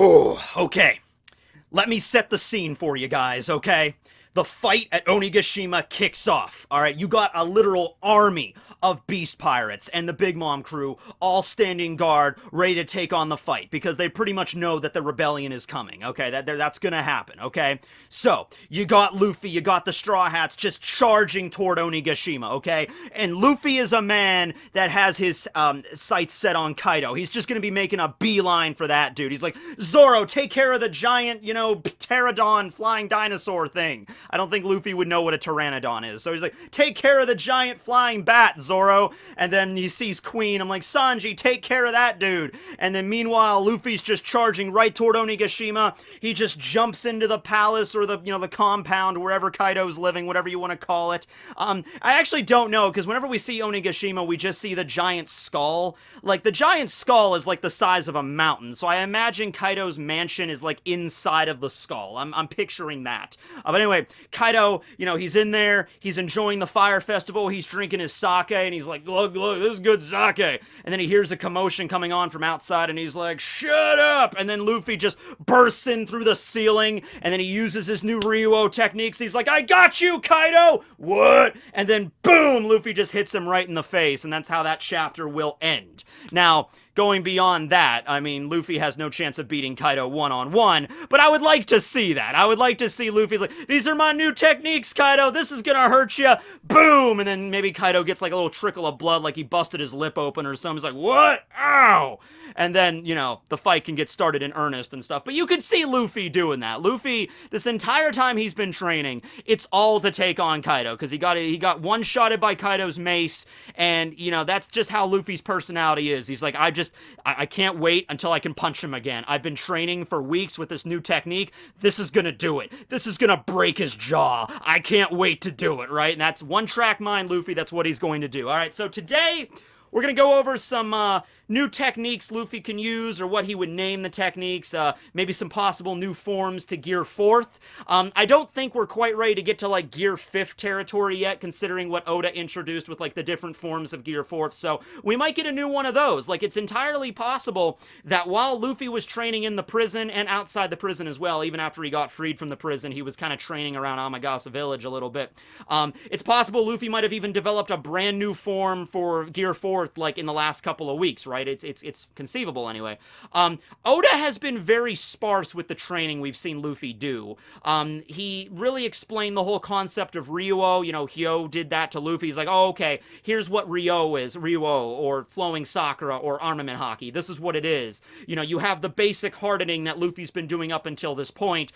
Oh, okay. Let me set the scene for you guys, okay? The fight at Onigashima kicks off. All right, you got a literal army of beast pirates and the Big Mom crew all standing guard, ready to take on the fight because they pretty much know that the rebellion is coming. Okay, that's gonna happen. Okay, so you got Luffy, you got the Straw Hats just charging toward Onigashima. Okay, and Luffy is a man that has his sights set on Kaido. He's just gonna be making a beeline for that dude. He's like, Zoro, take care of the giant, pterodon flying dinosaur thing. I don't think Luffy would know what a pteranodon is. So he's like, take care of the giant flying bat, Zoro. And then he sees Queen. I'm like, Sanji, take care of that dude. And then meanwhile, Luffy's just charging right toward Onigashima. He just jumps into the palace or the compound, wherever Kaido's living, whatever you want to call it. I actually don't know, because whenever we see Onigashima, we just see the giant skull. Like, the giant skull is like the size of a mountain. So I imagine Kaido's mansion is like inside of the skull. I'm picturing that. But anyway, Kaido, he's in there, he's enjoying the fire festival, he's drinking his sake, and he's like, look, this is good sake. And then he hears a commotion coming on from outside, and he's like, shut up! And then Luffy just bursts in through the ceiling, and then he uses his new Ryou techniques. He's like, I got you, Kaido! What? And then boom, Luffy just hits him right in the face, and that's how that chapter will end. Now, going beyond that, I mean, Luffy has no chance of beating Kaido one-on-one, but I would like to see that. I would like to see Luffy's like, these are my new techniques, Kaido, this is gonna hurt you, boom, and then maybe Kaido gets like a little trickle of blood, like he busted his lip open or something. He's like, what? Ow! And then, the fight can get started in earnest and stuff. But you could see Luffy doing that. Luffy, this entire time he's been training, it's all to take on Kaido, because he got one-shotted by Kaido's mace, and, that's just how Luffy's personality is. He's like, I can't wait until I can punch him again. I've been training for weeks with this new technique. This is gonna do it. This is gonna break his jaw. I can't wait to do it, right? And that's one-track mind Luffy. That's what he's going to do. All right, so today we're going to go over some new techniques Luffy can use, or what he would name the techniques, maybe some possible new forms to Gear 4th. I don't think we're quite ready to get to, like, Gear 5th territory yet, considering what Oda introduced with, like, the different forms of Gear 4th, so we might get a new one of those. Like, it's entirely possible that while Luffy was training in the prison, and outside the prison as well, even after he got freed from the prison, he was kind of training around Amagasa Village a little bit. It's possible Luffy might have even developed a brand new form for Gear 4th, like, in the last couple of weeks, right? It's conceivable anyway. Oda has been very sparse with the training we've seen Luffy do. He really explained the whole concept of Ryou. Hyo did that to Luffy. He's like, oh, okay, here's what Ryou is, or flowing Sakura, or armament hockey. This is what it is. You have the basic hardening that Luffy's been doing up until this point,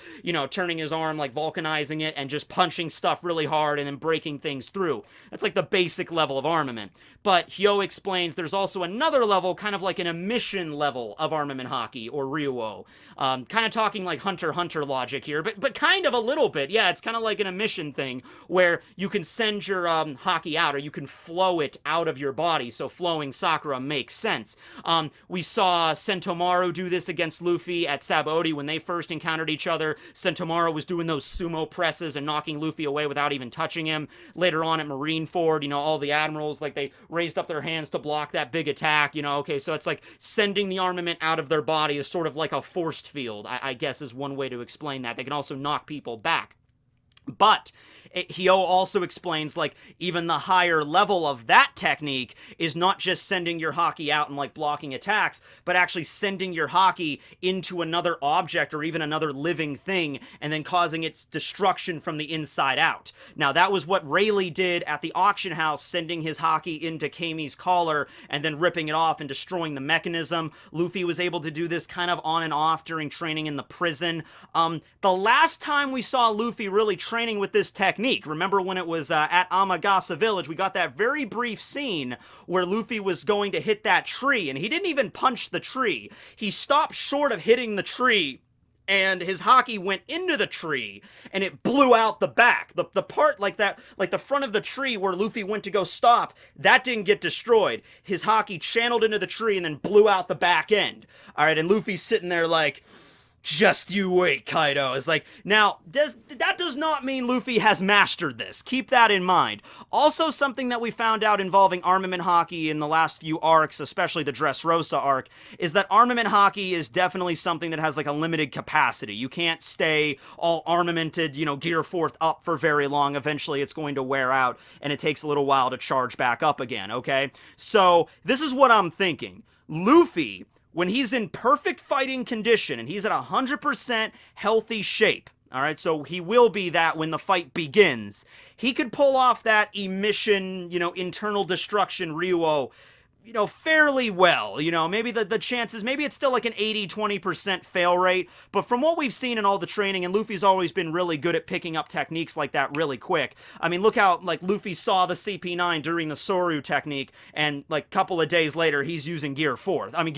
turning his arm, like vulcanizing it, and just punching stuff really hard and then breaking things through. That's like the basic level of armament. But Hyo explains there's also another level, kind of like an emission level of armament hockey, or Ryuo. Kind of talking like Hunter x Hunter logic here, but kind of a little bit. Yeah, it's kind of like an emission thing, where you can send your hockey out, or you can flow it out of your body, so flowing Sakura makes sense. We saw Sentomaru do this against Luffy at Sabaody when they first encountered each other. Sentomaru was doing those sumo presses and knocking Luffy away without even touching him. Later on at Marineford, all the admirals, like, they raised up their hands to block that big attack, okay, so it's like sending the armament out of their body is sort of like a force field, I guess is one way to explain that. They can also knock people back. But Hyo also explains, like, even the higher level of that technique is not just sending your hockey out and, like, blocking attacks, but actually sending your hockey into another object or even another living thing and then causing its destruction from the inside out. Now, that was what Rayleigh did at the auction house, sending his hockey into Kami's collar and then ripping it off and destroying the mechanism. Luffy was able to do this kind of on and off during training in the prison. The last time we saw Luffy really training with this technique, remember when it was at Amagasa Village, we got that very brief scene where Luffy was going to hit that tree, and he didn't even punch the tree. He stopped short of hitting the tree, and his hockey went into the tree, and it blew out the back. The part like that, like the front of the tree where Luffy went to go stop, that didn't get destroyed. His hockey channeled into the tree and then blew out the back end. Alright, and Luffy's sitting there like, Just you wait, Kaido. Is like, now, that does not mean Luffy has mastered this. Keep that in mind. Also, something that we found out involving armament hockey in the last few arcs, especially the Dressrosa arc, is that armament hockey is definitely something that has like a limited capacity. You can't stay all armamented, gear fourth up for very long. Eventually, it's going to wear out, and it takes a little while to charge back up again, okay? So, this is what I'm thinking. Luffy, when he's in perfect fighting condition and he's at 100% healthy shape, all right, so he will be that when the fight begins, he could pull off that emission, internal destruction Ryou, fairly well. Maybe the chances, maybe it's still like an 80-20% fail rate, but from what we've seen in all the training, and Luffy's always been really good at picking up techniques like that really quick. I mean, look how, like, Luffy saw the CP9 during the Soryu technique, and, like, a couple of days later, he's using gear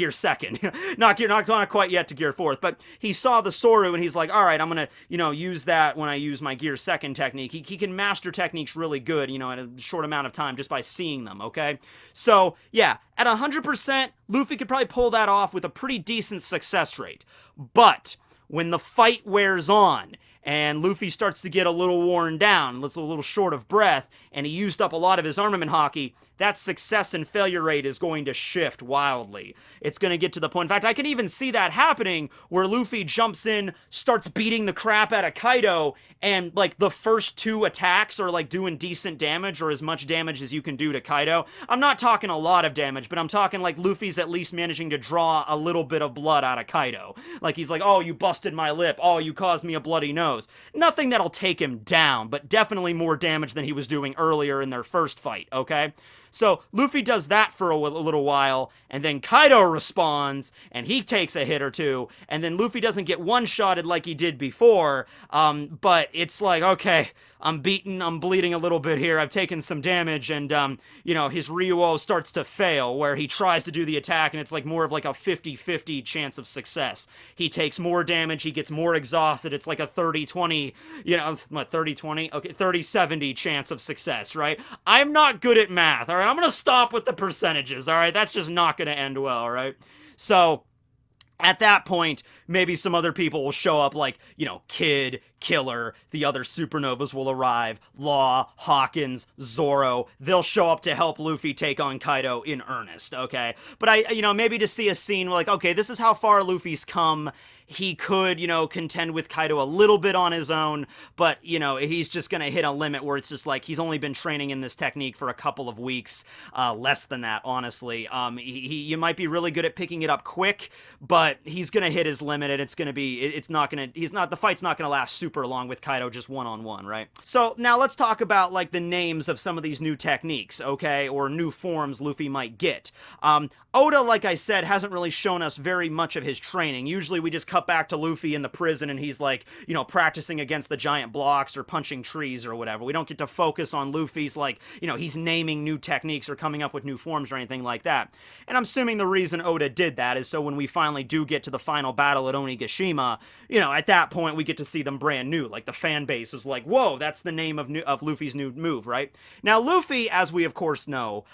second. not quite yet to gear fourth, but he saw the Soryu, and he's like, all right, I'm gonna, use that when I use my gear second technique. He can master techniques really good, in a short amount of time just by seeing them, okay? So, yeah, at 100%, Luffy could probably pull that off with a pretty decent success rate. But when the fight wears on and Luffy starts to get a little worn down, a little short of breath, and he used up a lot of his armament hockey, that success and failure rate is going to shift wildly. It's going to get to the point, in fact, I can even see that happening where Luffy jumps in, starts beating the crap out of Kaido, and, like, the first two attacks are, like, doing decent damage, or as much damage as you can do to Kaido. I'm not talking a lot of damage, but I'm talking, like, Luffy's at least managing to draw a little bit of blood out of Kaido. Like, he's like, oh, you busted my lip, oh, you caused me a bloody nose. Nothing that'll take him down, but definitely more damage than he was doing earlier in their first fight, okay? So Luffy does that for a little while, and then Kaido responds, and he takes a hit or two, and then Luffy doesn't get one-shotted like he did before, but it's like, okay, I'm beaten, I'm bleeding a little bit here, I've taken some damage, and, his Ryou starts to fail, where he tries to do the attack, and it's like more of like a 50-50 chance of success. He takes more damage, he gets more exhausted, it's like a 30-20, 30-20? Okay, 30-70 chance of success, right? I'm not good at math, alright? I'm gonna stop with the percentages, alright? That's just not gonna end well, alright? So, at that point, maybe some other people will show up, like, Kid, Killer, the other supernovas will arrive, Law, Hawkins, Zoro, they'll show up to help Luffy take on Kaido in earnest, okay? But maybe to see a scene like, okay, this is how far Luffy's come. He could, contend with Kaido a little bit on his own, but, he's just gonna hit a limit where it's just like, he's only been training in this technique for a couple of weeks, less than that, honestly. You might be really good at picking it up quick, but he's gonna hit his limit, and the fight's not gonna last super long with Kaido just one-on-one, right? So, now let's talk about, like, the names of some of these new techniques, okay, or new forms Luffy might get. Oda, like I said, hasn't really shown us very much of his training. Usually we just cut back to Luffy in the prison and he's like, practicing against the giant blocks or punching trees or whatever. We don't get to focus on Luffy's, like, he's naming new techniques or coming up with new forms or anything like that. And I'm assuming the reason Oda did that is so when we finally do get to the final battle at Onigashima, at that point we get to see them brand new. Like, the fan base is like, whoa, that's the name of Luffy's new move, right? Now, Luffy, as we of course know,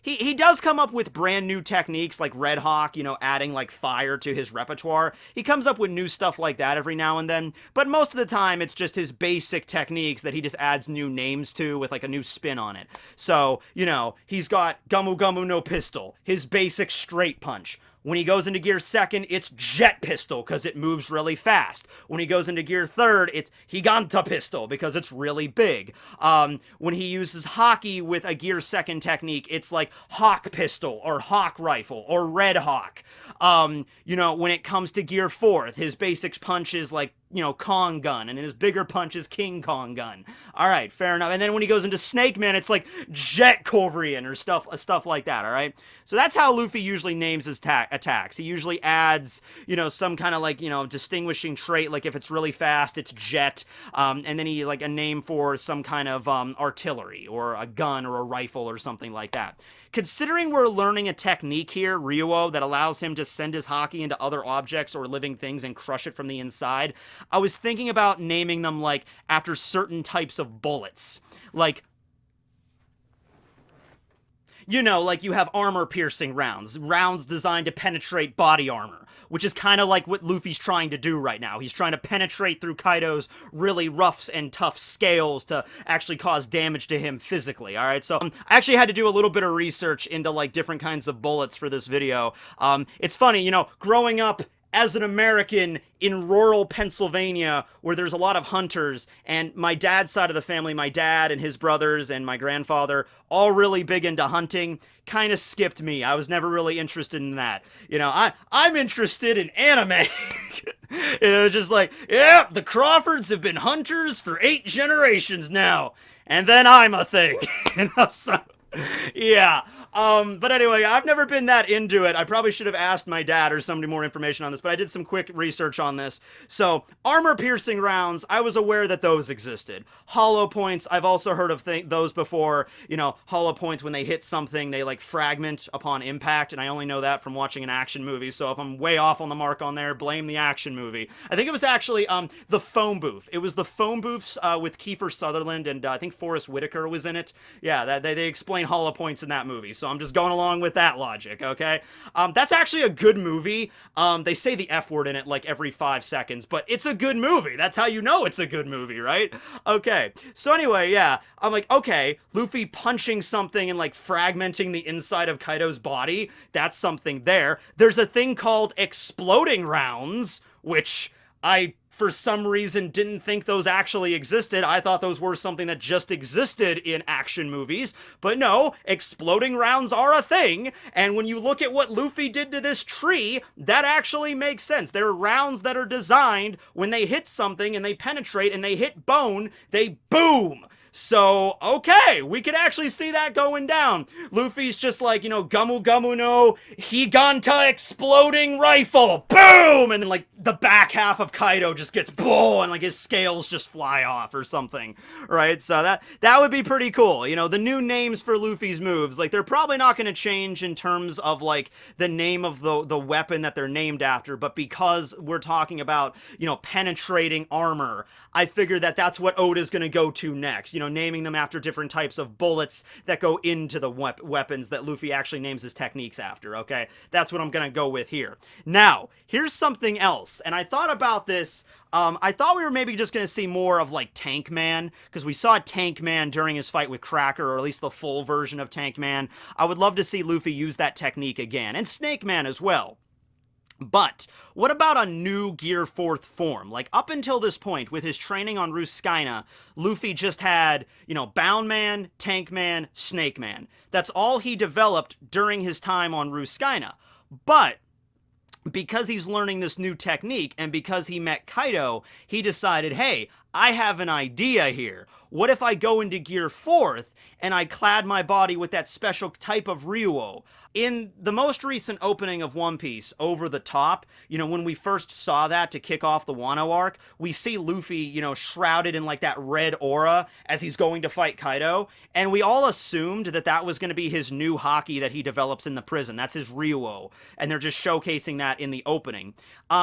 he does come up with brand new techniques like Red Hawk, adding like fire to his repertoire. He comes up with new stuff like that every now and then, but most of the time it's just his basic techniques that he just adds new names to with like a new spin on it. So, he's got Gumu Gumu no Pistol, his basic straight punch. When he goes into gear second, it's Jet Pistol, because it moves really fast. When he goes into gear third, it's Higanta Pistol, because it's really big. When he uses Haki with a gear second technique, it's like Hawk Pistol, or Hawk Rifle, or Red Hawk. When it comes to gear fourth, his basic punch is like, Kong Gun, and his bigger punch is King Kong Gun. Alright, fair enough. And then when he goes into Snake Man, it's like Jet Colverian, or stuff like that, alright? So that's how Luffy usually names his attacks. He usually adds, some kind of, like, distinguishing trait, like if it's really fast, it's Jet, and then he, like, a name for some kind of, artillery, or a gun, or a rifle, or something like that. Considering we're learning a technique here, Ryou, that allows him to send his Haki into other objects or living things and crush it from the inside, I was thinking about naming them, like, after certain types of bullets. Like, like you have armor-piercing rounds designed to penetrate body armor. which is kind of like what Luffy's trying to do right now. He's trying to penetrate through Kaido's really rough and tough scales to actually cause damage to him physically, alright? So, I actually had to do a little bit of research into, like, different kinds of bullets for this video. It's funny, you know, growing up as an American in rural Pennsylvania, where there's a lot of hunters, and my dad's side of the family, my dad and his brothers and my grandfather, all really big into hunting, kind of skipped me. I was never really interested in that. You know, I'm interested in anime. You know, just like, yeah, the Crawfords have been hunters for 8 generations now, and then I'm a thing. You know, so, yeah. But anyway, I've never been that into it. I probably should have asked my dad or somebody more information on this, but I did some quick research on this. So, armor-piercing rounds, I was aware that those existed. Hollow points, I've also heard of those before. You know, hollow points, when they hit something, they, like, fragment upon impact, and I only know that from watching an action movie, so if I'm way off on the mark on there, blame the action movie. I think it was actually, the phone booth. It was the phone booths, with Kiefer Sutherland, and I think Forrest Whitaker was in it. Yeah, they explain hollow points in that movie. So I'm just going along with that logic, okay? That's actually a good movie. They say the F word in it like every 5 seconds, but it's a good movie. That's how you know it's a good movie, right? Okay, so anyway, yeah, I'm like, okay, Luffy punching something and like fragmenting the inside of Kaido's body, that's something there. There's a thing called exploding rounds, which I for some reason didn't think those actually existed. I thought those were something that just existed in action movies. But no, exploding rounds are a thing. And when you look at what Luffy did to this tree, that actually makes sense. There are rounds that are designed when they hit something and they penetrate and they hit bone, they boom. So, okay, we could actually see that going down. Luffy's just like, you know, Gamu Gamu no Higanta exploding rifle, boom! And then, like, the back half of Kaido just gets boom, and, like, his scales just fly off or something, right? So that would be pretty cool. You know, the new names for Luffy's moves, like, they're probably not going to change in terms of, like, the name of the weapon that they're named after, but because we're talking about, you know, penetrating armor, I figure that that's what Oda's going to go to next. You know, naming them after different types of bullets that go into the weapons that Luffy actually names his techniques after, okay? That's what I'm going to go with here. Now, here's something else, and I thought about this. I thought we were maybe just going to see more of, like, Tank Man, because we saw Tank Man during his fight with Cracker, or at least the full version of Tank Man. I would love to see Luffy use that technique again, and Snake Man as well. But, what about a new Gear 4th form? Like, up until this point, with his training on Ruskaina, Luffy just had, you know, Bound Man, Tank Man, Snake Man. That's all he developed during his time on Ruskaina. But, because he's learning this new technique, and because he met Kaido, he decided, hey, I have an idea here. What if I go into Gear 4th, and I clad my body with that special type of Ryou? In the most recent opening of One Piece, Over the Top, you know, when we first saw that to kick off the Wano arc, we see Luffy, you know, shrouded in, like, that red aura as he's going to fight Kaido, and we all assumed that that was going to be his new haki that he develops in the prison. That's his Ryou, and they're just showcasing that in the opening.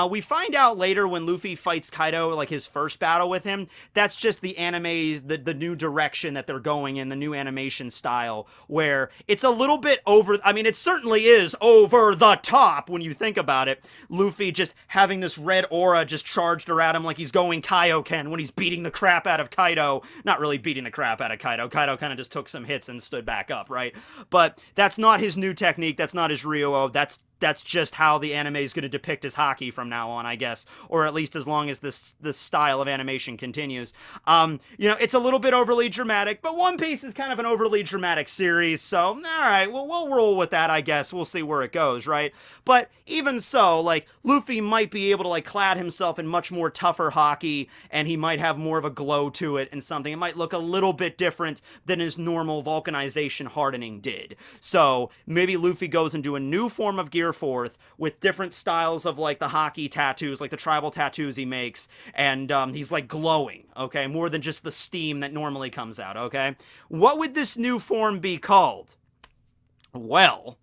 We find out later when Luffy fights Kaido, like, his first battle with him, that's just the anime's, the new direction that they're going in, the new animation style, where it's a little bit over, I mean, it certainly is over the top when you think about it. Luffy just having this red aura just charged around him like he's going Kaioken when he's beating the crap out of Kaido. Not really beating the crap out of Kaido. Kaido kind of just took some hits and stood back up, right? But that's not his new technique. That's not his Ryou. That's just how the anime is going to depict his haki from now on, I guess. Or at least as long as this style of animation continues. You know, it's a little bit overly dramatic, but One Piece is kind of an overly dramatic series, so, alright, well, we'll roll with that, I guess. We'll see where it goes, right? But even so, like, Luffy might be able to, like, clad himself in much more tougher haki, and he might have more of a glow to it and something. It might look a little bit different than his normal vulcanization hardening did. So, maybe Luffy goes into a new form of Gear 4th with different styles of, like, the haki tattoos, like the tribal tattoos he makes, and he's, like, glowing, okay? More than just the steam that normally comes out, okay? What would this new form be called? Well,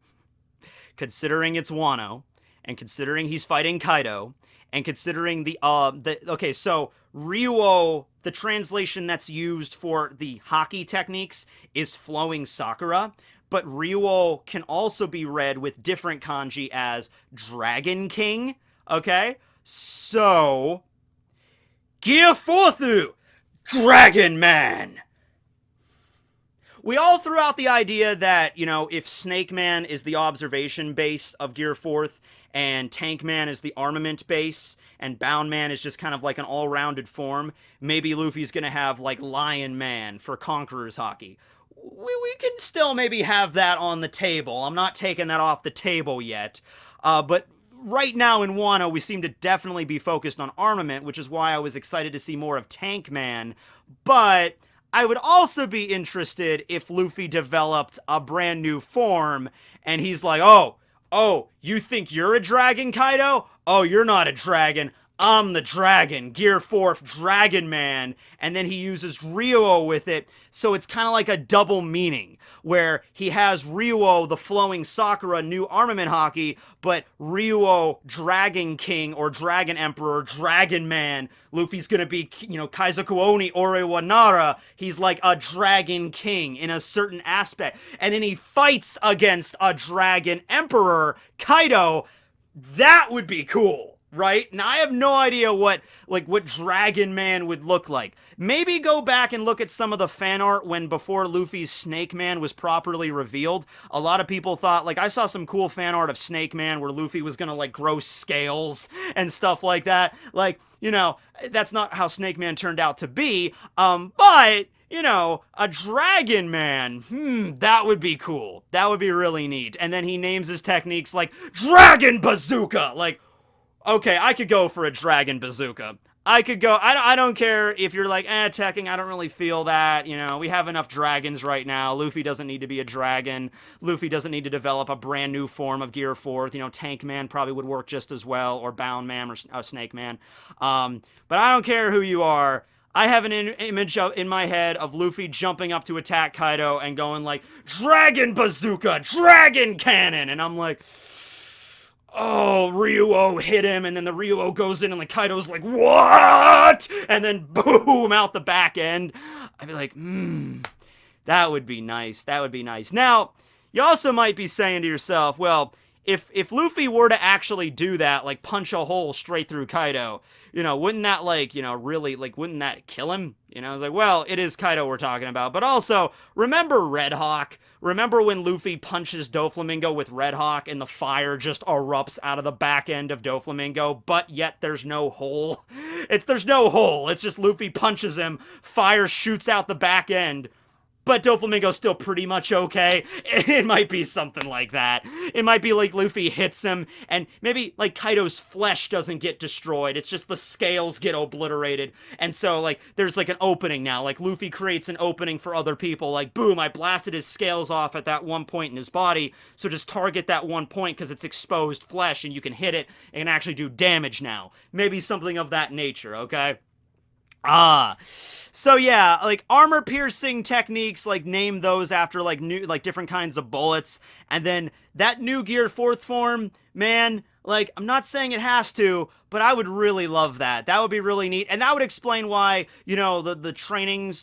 considering it's Wano, and considering he's fighting Kaido, and considering okay, so Ryou, the translation that's used for the haki techniques is flowing Sakura, but Ryou can also be read with different kanji as Dragon King, Okay? So, Gear 4 through Dragon Man! We all threw out the idea that, you know, if Snake Man is the observation base of Gear 4th, and Tank Man is the armament base, and Bound Man is just kind of like an all-rounded form, maybe Luffy's gonna have, like, Lion Man for Conqueror's Haki. We can still maybe have that on the table. I'm not taking that off the table yet. But right now in Wano, we seem to definitely be focused on armament, which is why I was excited to see more of Tank Man. But I would also be interested if Luffy developed a brand new form, and he's like, oh, you think you're a dragon, Kaido? Oh, you're not a dragon. I'm the dragon, Gear 4th Dragon Man, and then he uses Ryou with it, so it's kind of like a double meaning, where he has Ryou, the flowing Sakura, new armament Haki, but Ryou, Dragon King, or Dragon Emperor, Dragon Man, Luffy's gonna be, you know, Kaizoku Oni Orewa Nara, he's like a Dragon King in a certain aspect, and then he fights against a Dragon Emperor, Kaido. That would be cool. Right? Now, I have no idea what Dragon Man would look like. Maybe go back and look at some of the fan art when before Luffy's Snake Man was properly revealed. A lot of people thought, like, I saw some cool fan art of Snake Man where Luffy was gonna, like, grow scales and stuff like that. Like, you know, that's not how Snake Man turned out to be. But you know, a Dragon Man, that would be cool. That would be really neat. And then he names his techniques like Dragon Bazooka! Like, okay, I could go for a Dragon Bazooka. I could go, I don't care if you're like, Tekking, I don't really feel that, you know, we have enough dragons right now, Luffy doesn't need to be a dragon, Luffy doesn't need to develop a brand new form of Gear 4th, you know, Tank Man probably would work just as well, or Bound Man, or Snake Man, but I don't care who you are, I have an image in my head of Luffy jumping up to attack Kaido and going like, Dragon Bazooka, Dragon Cannon, and I'm like, oh, Ryou hit him, and then the Ryou goes in, and the Kaido's like, what? And then boom, out the back end. I'd be like, that would be nice. That would be nice. Now, you also might be saying to yourself, well, if Luffy were to actually do that, like punch a hole straight through Kaido, you know, wouldn't that, like, you know, really, like, wouldn't that kill him? You know, I was like, well, it is Kaido we're talking about. But also, remember Red Hawk? Remember when Luffy punches Doflamingo with Red Hawk and the fire just erupts out of the back end of Doflamingo, but yet there's no hole? There's no hole. It's just Luffy punches him, fire shoots out the back end, but Doflamingo's still pretty much okay. It might be something like that. It might be like Luffy hits him, and maybe, like, Kaido's flesh doesn't get destroyed. It's just the scales get obliterated. And so, like, there's, like, an opening now. Like, Luffy creates an opening for other people. Like, boom, I blasted his scales off at that one point in his body, so just target that one point because it's exposed flesh, and you can hit it and actually do damage now. Maybe something of that nature, okay? So yeah, like, armor-piercing techniques, like, name those after, like, new, like, different kinds of bullets, and then that new Gear 4th form, man, like, I'm not saying it has to, but I would really love that. That would be really neat, and that would explain why, you know, the training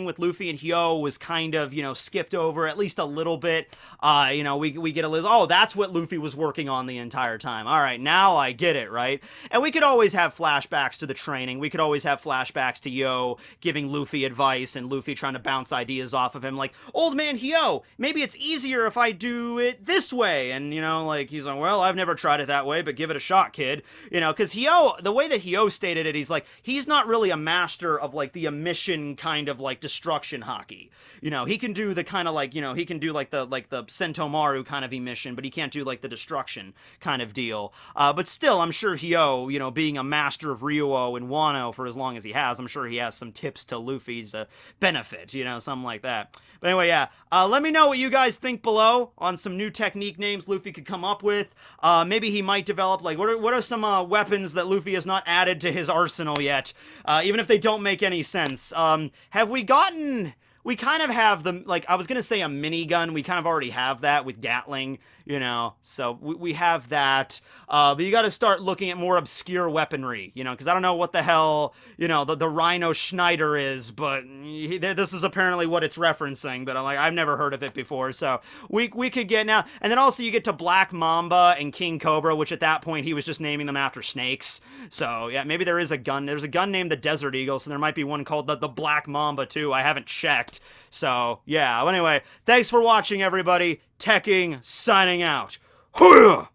with Luffy and Hyo was kind of, you know, skipped over at least a little bit. You know, we get a little, oh, that's what Luffy was working on the entire time. All right, now I get it, right? And we could always have flashbacks to the training. We could always have flashbacks to Hyo giving Luffy advice and Luffy trying to bounce ideas off of him, like, old man Hyo, maybe it's easier if I do it this way. And, you know, like, he's like, well, I've never tried it that way, but give it a shot, kid. You know, because Hyo, the way that Hyo stated it, he's like, he's not really a master of, like, the emission kind of, like, destruction Haki. You know, he can do the kind of, like, you know, he can do, like the Sentomaru kind of emission, but he can't do, like, the destruction kind of deal. But still, I'm sure Hyo, you know, being a master of Ryuo and Wano for as long as he has, I'm sure he has some tips to Luffy's benefit, you know, something like that. But anyway, yeah, let me know what you guys think below on some new technique names Luffy could come up with. Maybe he might develop, like, what are some weapons that Luffy has not added to his arsenal yet, even if they don't make any sense. Have we gotten... We kind of have the, like, I was going to say a minigun. We kind of already have that with Gatling. you know, so we have that. But you got to start looking at more obscure weaponry, you know, because I don't know what the hell, you know, the Rhino Schneider is, but this is apparently what it's referencing. But I'm like, I've never heard of it before, so we could get now, and then also you get to Black Mamba and King Cobra, which at that point he was just naming them after snakes. So yeah, maybe there is a gun. There's a gun named the Desert Eagle, so there might be one called the Black Mamba too. I haven't checked. So yeah. Well, anyway, thanks for watching, everybody. Tekking signing out. Hooyah!